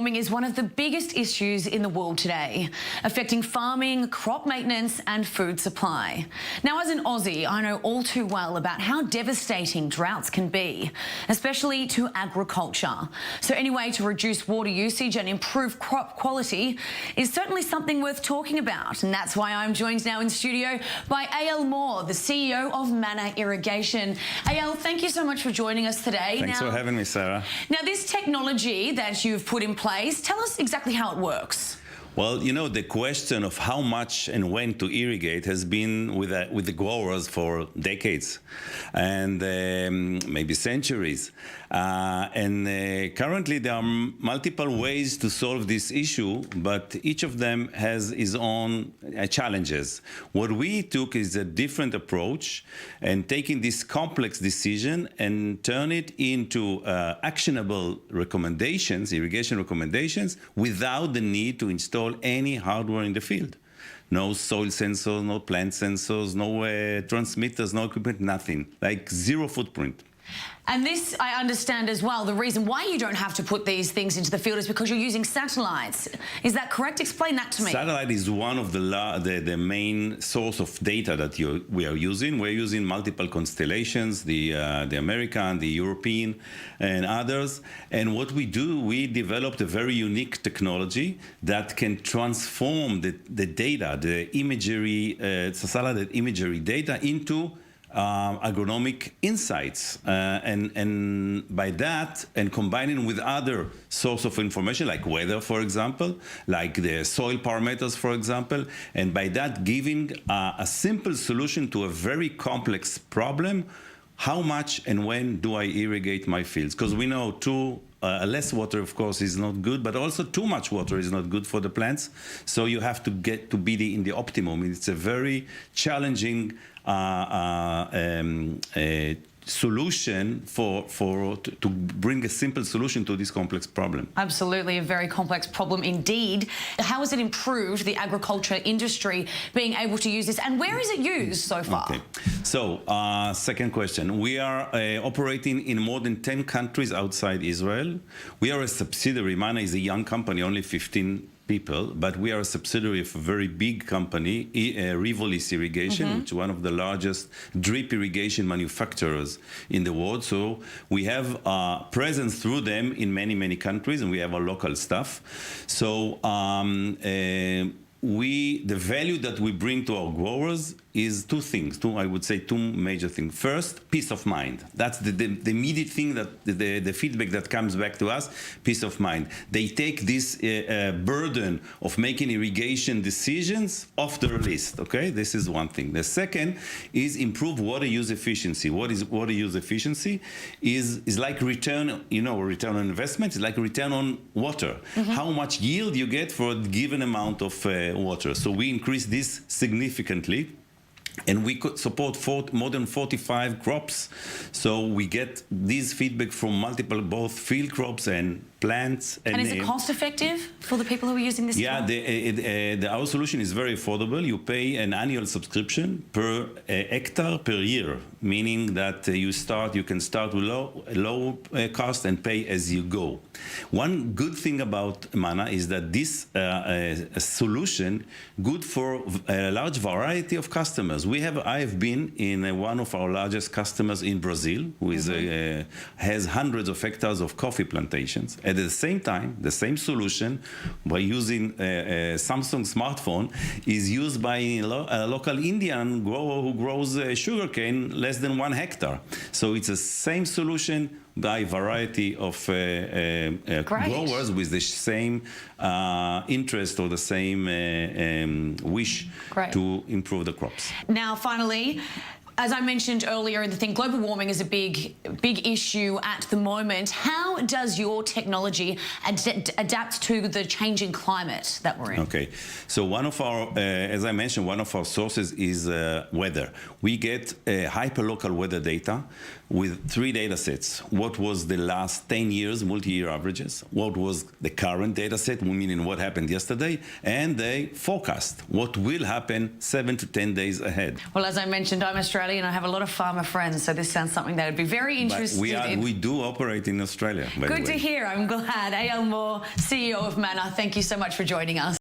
warming is one of the biggest issues in the world today, affecting farming, crop maintenance and food supply. Now, as an Aussie, I know all too well about how devastating droughts can be, especially to agriculture. So any way to reduce water usage and improve crop quality is certainly something worth talking about. And that's why I'm joined now in studio by Eyal Mor, the CEO of Manna Irrigation. Eyal, thank you so much for joining us today. Thanks for having me, Sarah. Now, this technology that you've put in place, tell us exactly how it works. Well, you know, the question of how much and when to irrigate has been with the growers for decades and maybe centuries. Currently there are multiple ways to solve this issue, but each of them has its own challenges. What we took is a different approach and taking this complex decision and turn it into actionable recommendations, irrigation recommendations, without the need to install any hardware in the field. No soil sensors, no plant sensors, no transmitters, no equipment, nothing. Like zero footprint. And this, I understand as well, the reason why you don't have to put these things into the field is because you're using satellites. Is that correct? Explain that to me. Satellite is one of the main source of data that we are using. We're using multiple constellations, the American, the European, and others. And what we do, we developed a very unique technology that can transform the data, the imagery, satellite imagery data into agronomic insights, and by that, and combining with other source of information like weather, for example, like the soil parameters, for example, and by that giving a simple solution to a very complex problem. How much and when do I irrigate my fields? Because we know less water, of course, is not good, but also too much water is not good for the plants. So you have to get to be in the optimum. It's a very challenging solution to bring a simple solution to this complex problem. Absolutely, a very complex problem indeed. How has it improved the agriculture industry being able to use this, and where is it used so far? Okay, so second question. We are operating in more than 10 countries outside Israel. We are a subsidiary. Manna is a young company, only 15 people, but we are a subsidiary of a very big company, Rivolis Irrigation, which is one of the largest drip irrigation manufacturers in the world. So we have presence through them in many, many countries, and we have our local staff. So the value that we bring to our growers is two things, I would say two major things. First, peace of mind. That's the immediate thing, that the feedback that comes back to us, peace of mind. They take this burden of making irrigation decisions off their list, okay? This is one thing. The second is improve water use efficiency. What is water use efficiency? Is like return, return on investment. It's like return on water. How much yield you get for a given amount of water. So we increase this significantly. And we could support more than 45 crops. So we get these feedback from multiple, both field crops and plants. And is it cost effective for the people who are using this? Yeah, our solution is very affordable. You pay an annual subscription per hectare per year, meaning that you can start with low cost and pay as you go. One good thing about Manna is that this solution good for a large variety of customers. I have been in one of our largest customers in Brazil, who has hundreds of hectares of coffee plantations. At the same time, the same solution, by using a Samsung smartphone, is used by a local Indian grower who grows sugarcane less than 1 hectare. So it's the same solution by variety of growers with the same interest or the same wish to improve the crops. Now, finally, as I mentioned earlier in the thing, global warming is a big issue at the moment. How does your technology adapt to the changing climate that we're in? Okay, so one of our, as I mentioned, one of our sources is weather. We get hyperlocal weather data with 3 data sets. What was the last 10 years multi-year averages? What was the current data set, meaning what happened yesterday? And the forecast, what will happen 7 to 10 days ahead. Well, as I mentioned, I'm Australian. Australia, and I have a lot of farmer friends, so this sounds something they would be very interested in. We do operate in Australia, by the way. Good to hear. I'm glad. Eyal Mor, CEO of Manna, thank you so much for joining us.